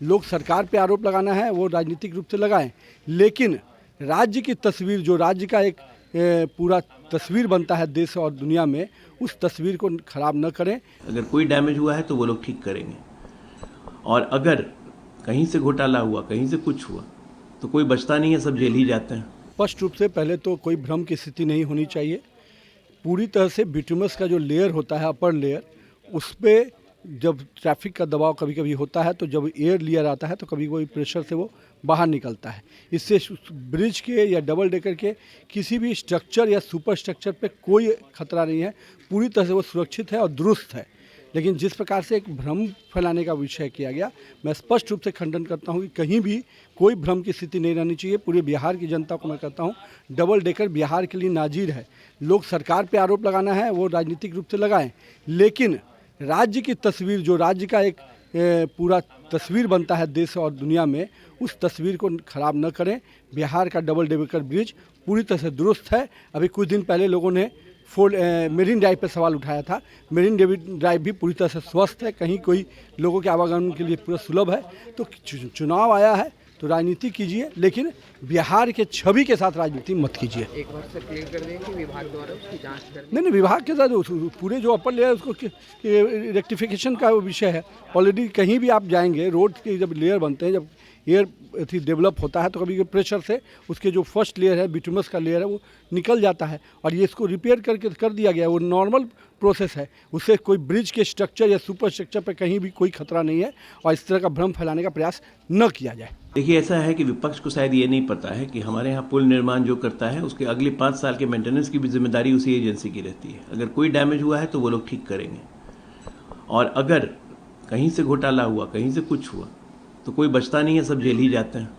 लोग सरकार पे आरोप लगाना है वो राजनीतिक रूप से लगाएं, लेकिन राज्य की तस्वीर जो राज्य का एक पूरा तस्वीर बनता है देश और दुनिया में, उस तस्वीर को खराब न करें। अगर कोई डैमेज हुआ है तो वो लोग ठीक करेंगे, और अगर कहीं से घोटाला हुआ, कहीं से कुछ हुआ तो कोई बचता नहीं है, सब जेल ही जाते हैं। स्पष्ट रूप से पहले तो कोई भ्रम की स्थिति नहीं होनी चाहिए। पूरी तरह से बिटुमस का जो लेयर होता है, अपर लेयर, उस पर जब ट्रैफिक का दबाव कभी कभी होता है तो जब एयर लेयर आता है तो कभी कोई प्रेशर से वो बाहर निकलता है। इससे ब्रिज के या डबल डेकर के किसी भी स्ट्रक्चर या सुपर स्ट्रक्चर पे कोई खतरा नहीं है। पूरी तरह से वो सुरक्षित है और दुरुस्त है। लेकिन जिस प्रकार से एक भ्रम फैलाने का विषय किया गया, मैं स्पष्ट रूप से खंडन करता हूं कि कहीं भी कोई भ्रम की स्थिति नहीं रहनी चाहिए। पूरे बिहार की जनता को मैं कहता हूं, डबल डेकर बिहार के लिए नाजीर है। लोग सरकार पे आरोप लगाना है वो राजनीतिक रूप से लगाएं, लेकिन राज्य की तस्वीर जो राज्य का एक पूरा तस्वीर बनता है देश और दुनिया में, उस तस्वीर को खराब न करें। बिहार का डबल डेकर ब्रिज पूरी तरह से दुरुस्त है। अभी कुछ दिन पहले लोगों ने मेरीन ड्राइव पर सवाल उठाया था। मेरीन ड्राइव भी पूरी तरह से स्वस्थ है, कहीं कोई लोगों के आवागमन के लिए पूरा सुलभ है। तो चुनाव आया है तो राजनीति कीजिए, लेकिन बिहार के छवि के साथ राजनीति मत कीजिए। एक बार से क्लियर कर देंगे विभाग द्वारा उसकी जांच कर नहीं, विभाग के साथ पूरे जो अपर लेयर उसको रेक्टिफिकेशन का विषय है। ऑलरेडी कहीं भी आप जाएंगे, रोड के जब लेयर बनते हैं, जब एयर डेवलप होता है तो कभी प्रेशर से उसके जो फर्स्ट लेयर है, बिटुमस का लेयर है, वो निकल जाता है और ये इसको रिपेयर करके कर दिया गया है। वो नॉर्मल प्रोसेस है, उससे कोई ब्रिज के स्ट्रक्चर या सुपर स्ट्रक्चर पर कहीं भी कोई खतरा नहीं है और इस तरह का भ्रम फैलाने का प्रयास न किया जाए। देखिए, ऐसा है कि विपक्ष को शायद ये नहीं पता है कि हमारे यहाँ पुल निर्माण जो करता है उसके अगले 5 साल के मेंटेनेंस की भी जिम्मेदारी उसी एजेंसी की रहती है। अगर कोई डैमेज हुआ है तो वो लोग ठीक करेंगे, और अगर कहीं से घोटाला हुआ, कहीं से कुछ हुआ तो कोई बचता नहीं है, सब जेल ही जाते हैं।